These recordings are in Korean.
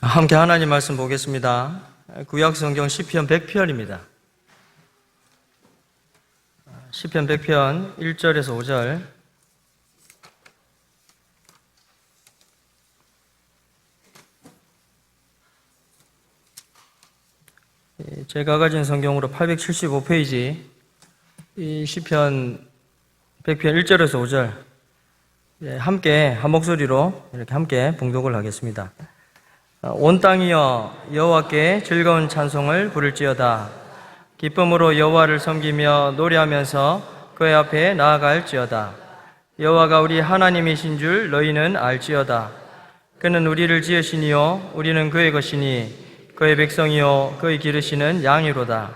함께 하나님 말씀 보겠습니다. 구약 성경 시편 100편입니다. 시편 100편 1절에서 5절. 제가 가진 성경으로 875페이지 이 시편 100편 1절에서 5절 함께 한 목소리로 이렇게 함께 봉독을 하겠습니다. 온 땅이여 여호와께 즐거운 찬송을 부를지어다. 기쁨으로 여호와를 섬기며 노래하면서 그의 앞에 나아갈지어다. 여호와가 우리 하나님이신 줄 너희는 알지어다. 그는 우리를 지으시니요 우리는 그의 것이니 그의 백성이요 그의 기르시는 양이로다.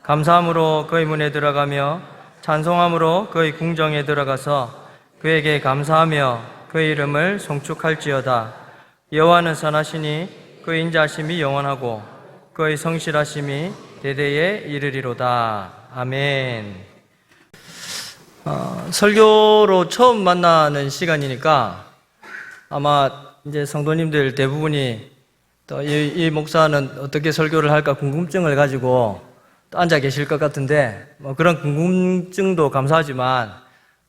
감사함으로 그의 문에 들어가며 찬송함으로 그의 궁정에 들어가서 그에게 감사하며 그의 이름을 송축할지어다. 여호와는 선하시니 그의 인자하심이 영원하고 그의 성실하심이 대대에 이르리로다. 아멘. 설교로 처음 만나는 시간이니까 아마 이제 성도님들 대부분이 또 이 목사는 어떻게 설교를 할까 궁금증을 가지고 또 앉아 계실 것 같은데 그런 궁금증도 감사하지만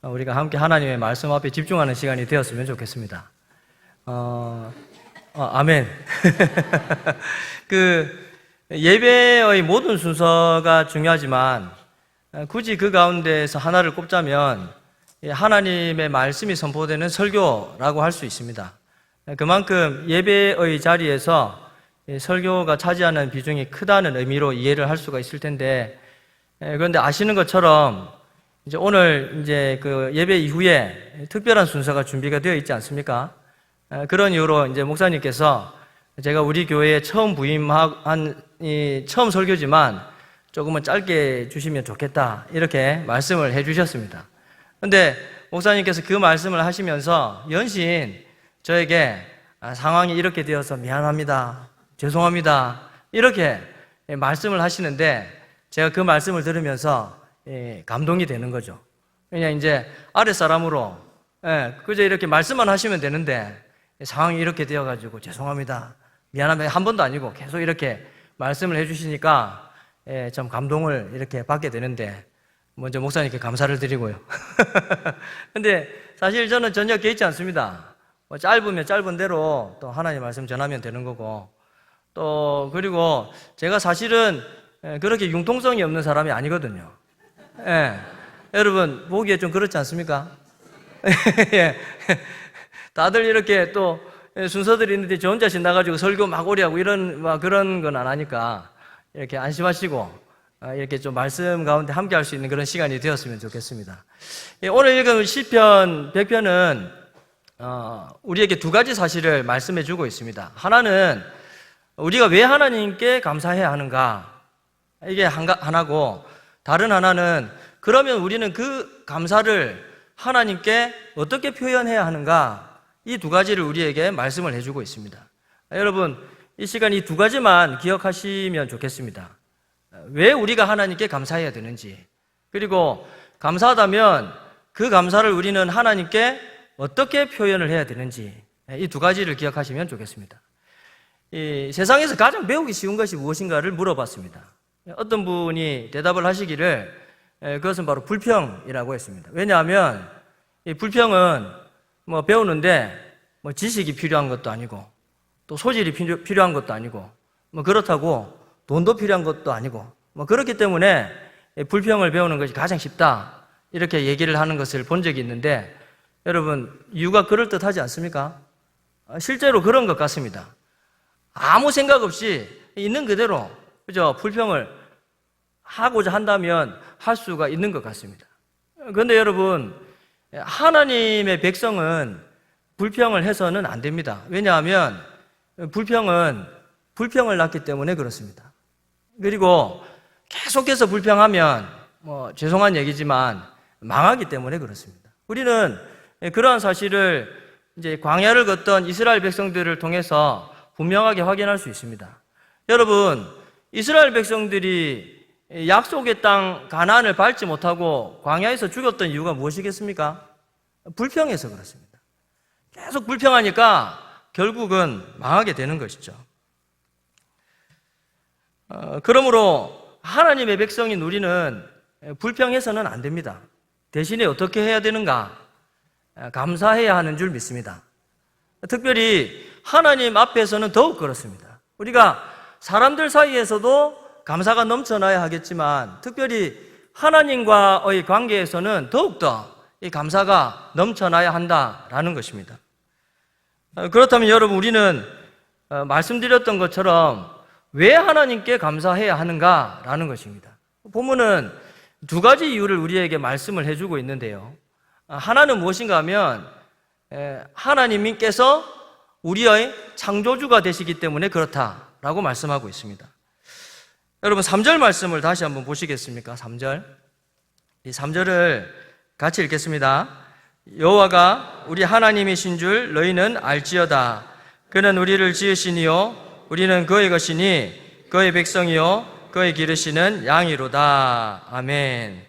우리가 함께 하나님의 말씀 앞에 집중하는 시간이 되었으면 좋겠습니다. 아멘. 예배의 모든 순서가 중요하지만 굳이 그 가운데에서 하나를 꼽자면 하나님의 말씀이 선포되는 설교라고 할 수 있습니다. 그만큼 예배의 자리에서 설교가 차지하는 비중이 크다는 의미로 이해를 할 수가 있을 텐데, 그런데 아시는 것처럼 이제 오늘 이제 그 예배 이후에 특별한 순서가 준비가 되어 있지 않습니까? 그런 이유로 이제 목사님께서 제가 우리 교회에 처음 부임한 처음 설교지만 조금은 짧게 주시면 좋겠다 이렇게 말씀을 해주셨습니다. 그런데 목사님께서 그 말씀을 하시면서 연신 저에게 상황이 이렇게 되어서 미안합니다, 죄송합니다 이렇게 말씀을 하시는데 제가 그 말씀을 들으면서 감동이 되는 거죠. 그냥 이제 아랫사람으로 그저 이렇게 말씀만 하시면 되는데 상황이 이렇게 되어가지고 죄송합니다, 미안합니다 한 번도 아니고 계속 이렇게 말씀을 해주시니까 좀 감동을 이렇게 받게 되는데 먼저 목사님께 감사를 드리고요. 근데 사실 저는 전혀 개의치 않습니다. 짧으면 짧은 대로 또 하나님 말씀 전하면 되는 거고 또 그리고 제가 사실은 그렇게 융통성이 없는 사람이 아니거든요. 여러분 보기에 좀 그렇지 않습니까? 다들 이렇게 또 순서들이 있는데 저 혼자 나가지고 설교 막 오리하고 그런 건 안 하니까 이렇게 안심하시고 이렇게 좀 말씀 가운데 함께 할 수 있는 그런 시간이 되었으면 좋겠습니다. 오늘 읽은 시편 100편은 우리에게 두 가지 사실을 말씀해 주고 있습니다. 하나는 우리가 왜 하나님께 감사해야 하는가, 이게 하나고, 다른 하나는 그러면 우리는 그 감사를 하나님께 어떻게 표현해야 하는가, 이 두 가지를 우리에게 말씀을 해주고 있습니다. 여러분 이 시간 이 두 가지만 기억하시면 좋겠습니다. 왜 우리가 하나님께 감사해야 되는지, 그리고 감사하다면 그 감사를 우리는 하나님께 어떻게 표현을 해야 되는지, 이 두 가지를 기억하시면 좋겠습니다. 이 세상에서 가장 배우기 쉬운 것이 무엇인가를 물어봤습니다. 어떤 분이 대답을 하시기를 그것은 바로 불평이라고 했습니다. 왜냐하면 이 불평은 배우는데 지식이 필요한 것도 아니고 또 소질이 필요한 것도 아니고 그렇다고 돈도 필요한 것도 아니고 그렇기 때문에 불평을 배우는 것이 가장 쉽다 이렇게 얘기를 하는 것을 본 적이 있는데, 여러분 이유가 그럴듯하지 않습니까? 실제로 그런 것 같습니다. 아무 생각 없이 있는 그대로 그죠? 불평을 하고자 한다면 할 수가 있는 것 같습니다. 그런데 여러분 하나님의 백성은 불평을 해서는 안 됩니다. 왜냐하면 불평은 불평을 낳기 때문에 그렇습니다. 그리고 계속해서 불평하면 죄송한 얘기지만 망하기 때문에 그렇습니다. 우리는 그러한 사실을 이제 광야를 걷던 이스라엘 백성들을 통해서 분명하게 확인할 수 있습니다. 여러분 이스라엘 백성들이 약속의 땅 가나안을 밟지 못하고 광야에서 죽었던 이유가 무엇이겠습니까? 불평해서 그렇습니다. 계속 불평하니까 결국은 망하게 되는 것이죠. 그러므로 하나님의 백성인 우리는 불평해서는 안 됩니다. 대신에 어떻게 해야 되는가? 감사해야 하는 줄 믿습니다. 특별히 하나님 앞에서는 더욱 그렇습니다. 우리가 사람들 사이에서도 감사가 넘쳐나야 하겠지만 특별히 하나님과의 관계에서는 더욱더 이 감사가 넘쳐나야 한다라는 것입니다. 그렇다면 여러분, 우리는 말씀드렸던 것처럼 왜 하나님께 감사해야 하는가라는 것입니다. 본문은 두 가지 이유를 우리에게 말씀을 해주고 있는데요. 하나는 무엇인가 하면 하나님께서 우리의 창조주가 되시기 때문에 그렇다라고 말씀하고 있습니다. 여러분, 3절 말씀을 다시 한번 보시겠습니까? 3절. 이 3절을 같이 읽겠습니다. 여호와가 우리 하나님이신 줄 너희는 알지어다. 그는 우리를 지으시니요 우리는 그의 것이니 그의 백성이요 그의 기르시는 양이로다. 아멘.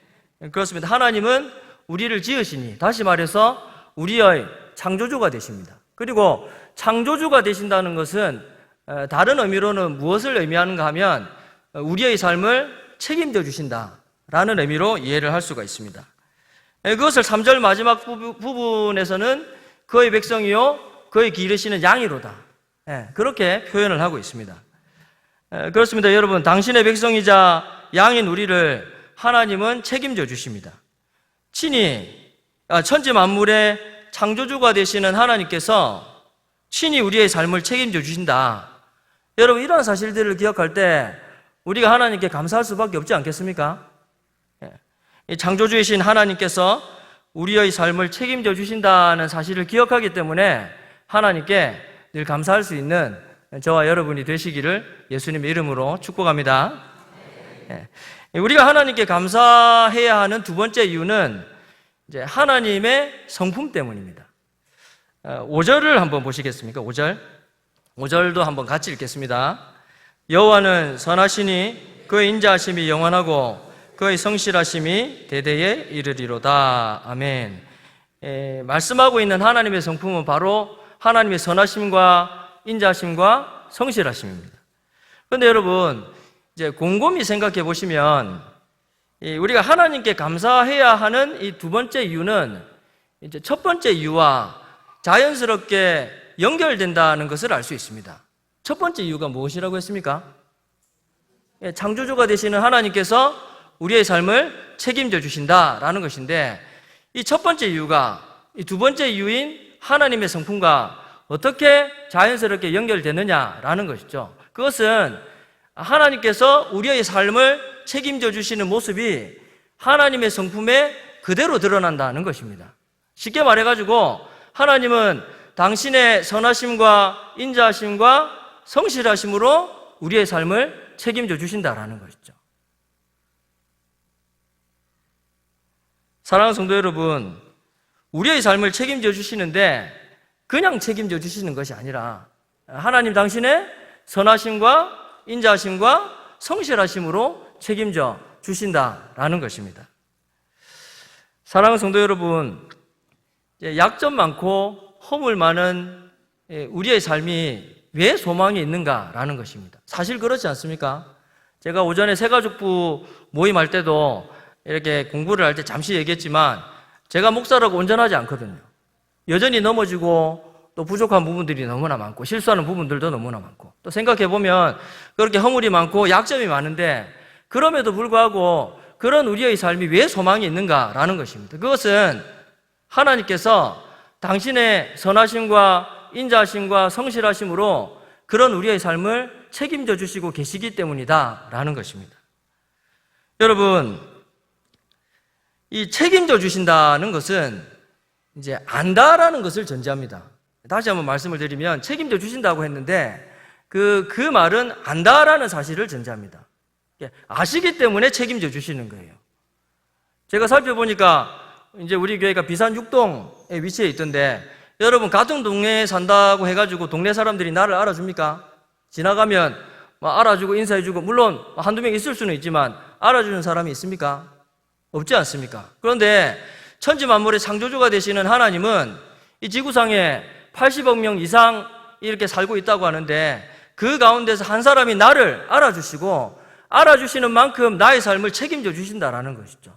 그렇습니다. 하나님은 우리를 지으시니, 다시 말해서 우리의 창조주가 되십니다. 그리고 창조주가 되신다는 것은 다른 의미로는 무엇을 의미하는가 하면 우리의 삶을 책임져 주신다라는 의미로 이해를 할 수가 있습니다. 그것을 3절 마지막 부분에서는 그의 백성이요 그의 기르시는 양이로다, 그렇게 표현을 하고 있습니다. 그렇습니다. 여러분, 당신의 백성이자 양인 우리를 하나님은 책임져 주십니다. 친히 천지 만물의 창조주가 되시는 하나님께서 친히 우리의 삶을 책임져 주신다. 여러분, 이런 사실들을 기억할 때 우리가 하나님께 감사할 수밖에 없지 않겠습니까? 창조주이신 하나님께서 우리의 삶을 책임져 주신다는 사실을 기억하기 때문에 하나님께 늘 감사할 수 있는 저와 여러분이 되시기를 예수님의 이름으로 축복합니다. 우리가 하나님께 감사해야 하는 두 번째 이유는 이제 하나님의 성품 때문입니다. 5절을 한번 보시겠습니까? 5절도 한번 같이 읽겠습니다. 여호와는 선하시니 그의 인자하심이 영원하고 그의 성실하심이 대대에 이르리로다. 아멘. 말씀하고 있는 하나님의 성품은 바로 하나님의 선하심과 인자하심과 성실하심입니다. 그런데 여러분, 이제 곰곰이 생각해 보시면 우리가 하나님께 감사해야 하는 이 두 번째 이유는 이제 첫 번째 이유와 자연스럽게 연결된다는 것을 알 수 있습니다. 첫 번째 이유가 무엇이라고 했습니까? 창조주가 되시는 하나님께서 우리의 삶을 책임져 주신다라는 것인데, 이 첫 번째 이유가 이 두 번째 이유인 하나님의 성품과 어떻게 자연스럽게 연결되느냐라는 것이죠. 그것은 하나님께서 우리의 삶을 책임져 주시는 모습이 하나님의 성품에 그대로 드러난다는 것입니다. 쉽게 말해가지고 하나님은 당신의 선하심과 인자하심과 성실하심으로 우리의 삶을 책임져 주신다라는 것이죠. 사랑하는 성도 여러분, 우리의 삶을 책임져 주시는데 그냥 책임져 주시는 것이 아니라 하나님 당신의 선하심과 인자하심과 성실하심으로 책임져 주신다라는 것입니다. 사랑하는 성도 여러분, 약점 많고 허물 많은 우리의 삶이 왜 소망이 있는가라는 것입니다. 사실 그렇지 않습니까? 제가 오전에 새가족부 모임할 때도 이렇게 공부를 할 때 잠시 얘기했지만 제가 목사라고 온전하지 않거든요. 여전히 넘어지고 또 부족한 부분들이 너무나 많고 실수하는 부분들도 너무나 많고, 또 생각해보면 그렇게 허물이 많고 약점이 많은데 그럼에도 불구하고 그런 우리의 삶이 왜 소망이 있는가라는 것입니다. 그것은 하나님께서 당신의 선하심과 인자하심과 성실하심으로 그런 우리의 삶을 책임져 주시고 계시기 때문이다라는 것입니다. 여러분, 이 책임져 주신다는 것은 이제 안다라는 것을 전제합니다. 다시 한번 말씀을 드리면 책임져 주신다고 했는데 그 말은 안다라는 사실을 전제합니다. 아시기 때문에 책임져 주시는 거예요. 제가 살펴보니까 이제 우리 교회가 비산 6동에 위치해 있던데, 여러분 같은 동네에 산다고 해가지고 동네 사람들이 나를 알아줍니까? 지나가면 알아주고 인사해주고, 물론 한두 명 있을 수는 있지만 알아주는 사람이 있습니까? 없지 않습니까? 그런데 천지 만물의 창조주가 되시는 하나님은 이 지구상에 80억 명 이상 이렇게 살고 있다고 하는데 그 가운데서 한 사람이 나를 알아주시고 알아주시는 만큼 나의 삶을 책임져 주신다라는 것이죠.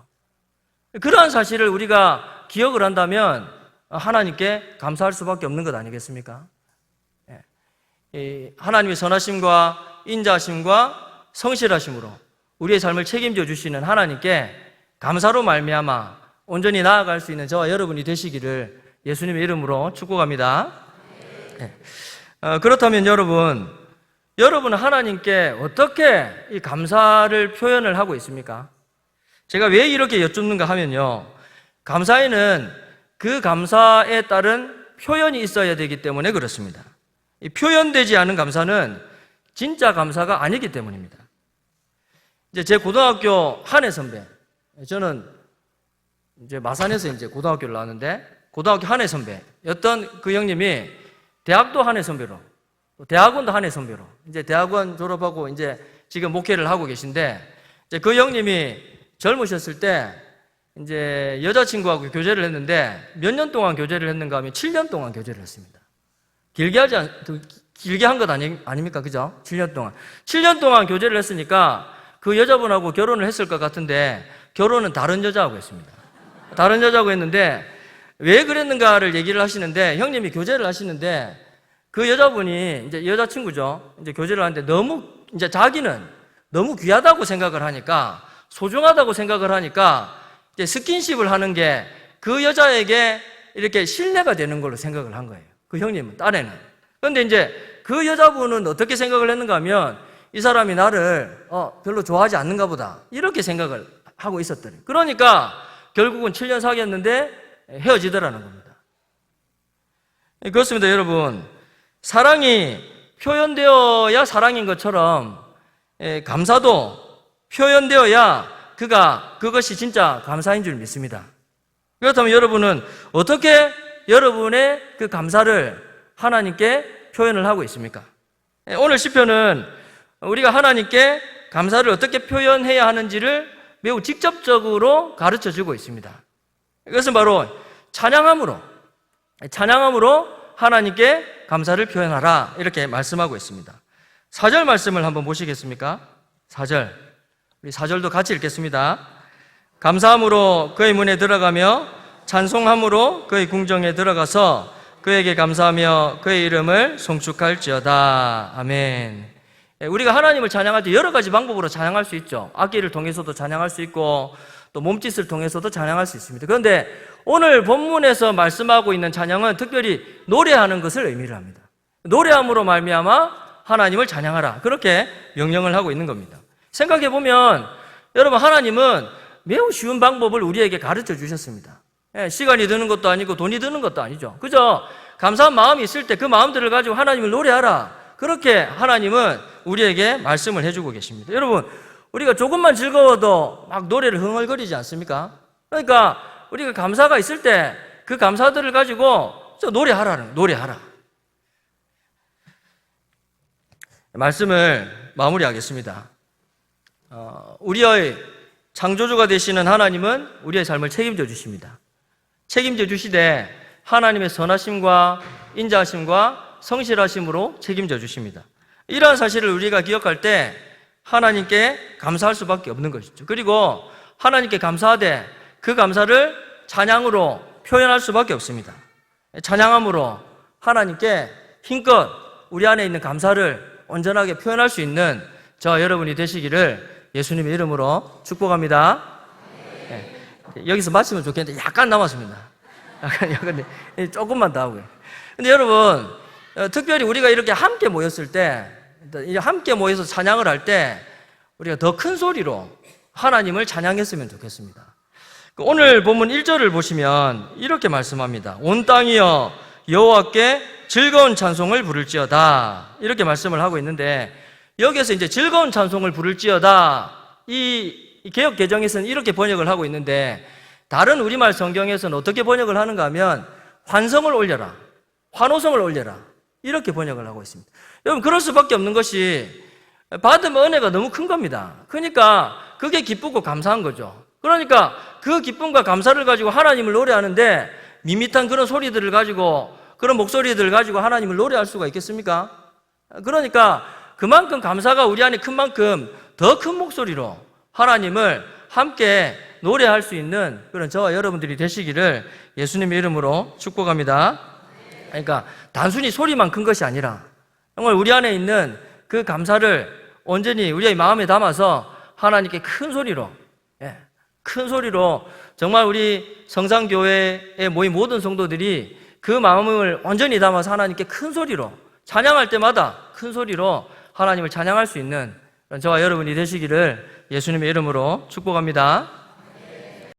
그러한 사실을 우리가 기억을 한다면 하나님께 감사할 수밖에 없는 것 아니겠습니까? 하나님의 선하심과 인자하심과 성실하심으로 우리의 삶을 책임져 주시는 하나님께 감사로 말미암아 온전히 나아갈 수 있는 저와 여러분이 되시기를 예수님의 이름으로 축복합니다. 그렇다면 여러분은 하나님께 어떻게 이 감사를 표현을 하고 있습니까? 제가 왜 이렇게 여쭙는가 하면요, 감사에는 그 감사에 따른 표현이 있어야 되기 때문에 그렇습니다. 이 표현되지 않은 감사는 진짜 감사가 아니기 때문입니다. 이제 제 고등학교 한해 선배, 저는 이제 마산에서 이제 고등학교를 나왔는데 고등학교 한해 선배였던 그 형님이 대학도 한해 선배로, 대학원도 한해 선배로, 이제 대학원 졸업하고 이제 지금 목회를 하고 계신데, 이제 그 형님이 젊으셨을 때 이제 여자친구하고 교제를 했는데 몇 년 동안 교제를 했는가 하면 7년 동안 교제를 했습니다. 길게 한 것 아닙니까? 그죠? 7년 동안. 7년 동안 교제를 했으니까 그 여자분하고 결혼을 했을 것 같은데 결혼은 다른 여자하고 했습니다. 다른 여자하고 했는데 왜 그랬는가를 얘기를 하시는데, 형님이 교제를 하시는데 그 여자분이 이제 여자친구죠. 이제 교제를 하는데 너무 이제 자기는 너무 귀하다고 생각을 하니까, 소중하다고 생각을 하니까 이제 스킨십을 하는 게 그 여자에게 이렇게 신뢰가 되는 걸로 생각을 한 거예요. 그 형님은, 딴에는. 그런데 이제 그 여자분은 어떻게 생각을 했는가 하면 이 사람이 나를 별로 좋아하지 않는가 보다, 이렇게 생각을 하고 있었더니, 그러니까 결국은 7년 사귀었는데 헤어지더라는 겁니다. 그렇습니다, 여러분. 사랑이 표현되어야 사랑인 것처럼 감사도 표현되어야 그것이 진짜 감사인 줄 믿습니다. 그렇다면 여러분은 어떻게 여러분의 그 감사를 하나님께 표현을 하고 있습니까? 오늘 시편은 우리가 하나님께 감사를 어떻게 표현해야 하는지를 매우 직접적으로 가르쳐 주고 있습니다. 이것은 바로 찬양함으로 하나님께 감사를 표현하라, 이렇게 말씀하고 있습니다. 4절 말씀을 한번 보시겠습니까? 4절. 우리 4절도 같이 읽겠습니다. 감사함으로 그의 문에 들어가며 찬송함으로 그의 궁정에 들어가서 그에게 감사하며 그의 이름을 송축할지어다. 아멘. 우리가 하나님을 찬양할 때 여러 가지 방법으로 찬양할 수 있죠. 악기를 통해서도 찬양할 수 있고 또 몸짓을 통해서도 찬양할 수 있습니다. 그런데 오늘 본문에서 말씀하고 있는 찬양은 특별히 노래하는 것을 의미를 합니다. 노래함으로 말미암아 하나님을 찬양하라, 그렇게 명령을 하고 있는 겁니다. 생각해 보면 여러분, 하나님은 매우 쉬운 방법을 우리에게 가르쳐 주셨습니다. 시간이 드는 것도 아니고 돈이 드는 것도 아니죠. 그저 감사한 마음이 있을 때 그 마음들을 가지고 하나님을 노래하라, 그렇게 하나님은 우리에게 말씀을 해주고 계십니다. 여러분, 우리가 조금만 즐거워도 막 노래를 흥얼거리지 않습니까? 그러니까 우리가 감사가 있을 때 그 감사들을 가지고 노래하라. 말씀을 마무리하겠습니다. 우리의 창조주가 되시는 하나님은 우리의 삶을 책임져 주십니다. 책임져 주시되 하나님의 선하심과 인자하심과 성실하심으로 책임져 주십니다. 이러한 사실을 우리가 기억할 때 하나님께 감사할 수밖에 없는 것이죠. 그리고 하나님께 감사하되 그 감사를 찬양으로 표현할 수밖에 없습니다. 찬양함으로 하나님께 힘껏 우리 안에 있는 감사를 온전하게 표현할 수 있는 저와 여러분이 되시기를 예수님의 이름으로 축복합니다. 네. 여기서 마치면 좋겠는데 약간 남았습니다. 약간 조금만 더 하고요. 근데 여러분, 특별히 우리가 이렇게 함께 모였을 때, 함께 모여서 찬양을 할 때 우리가 더 큰 소리로 하나님을 찬양했으면 좋겠습니다. 오늘 본문 1절을 보시면 이렇게 말씀합니다. 온 땅이여 여호와께 즐거운 찬송을 부를지어다, 이렇게 말씀을 하고 있는데, 여기에서 이제 즐거운 찬송을 부를지어다, 이 개역 개정에서는 이렇게 번역을 하고 있는데, 다른 우리말 성경에서는 어떻게 번역을 하는가 하면 환성을 올려라, 환호성을 올려라, 이렇게 번역을 하고 있습니다. 여러분, 그럴 수밖에 없는 것이 받은 은혜가 너무 큰 겁니다. 그러니까 그게 기쁘고 감사한 거죠. 그러니까 그 기쁨과 감사를 가지고 하나님을 노래하는데 밋밋한 그런 소리들을 가지고, 그런 목소리들을 가지고 하나님을 노래할 수가 있겠습니까? 그러니까 그만큼 감사가 우리 안에 큰 만큼 더 큰 목소리로 하나님을 함께 노래할 수 있는 그런 저와 여러분들이 되시기를 예수님의 이름으로 축복합니다. 그러니까 단순히 소리만 큰 것이 아니라 정말 우리 안에 있는 그 감사를 온전히 우리의 마음에 담아서 하나님께 큰 소리로, 큰 소리로 정말 우리 성산교회에 모인 모든 성도들이 그 마음을 완전히 담아서 하나님께 큰 소리로 찬양할 때마다 큰 소리로 하나님을 찬양할 수 있는 저와 여러분이 되시기를 예수님의 이름으로 축복합니다.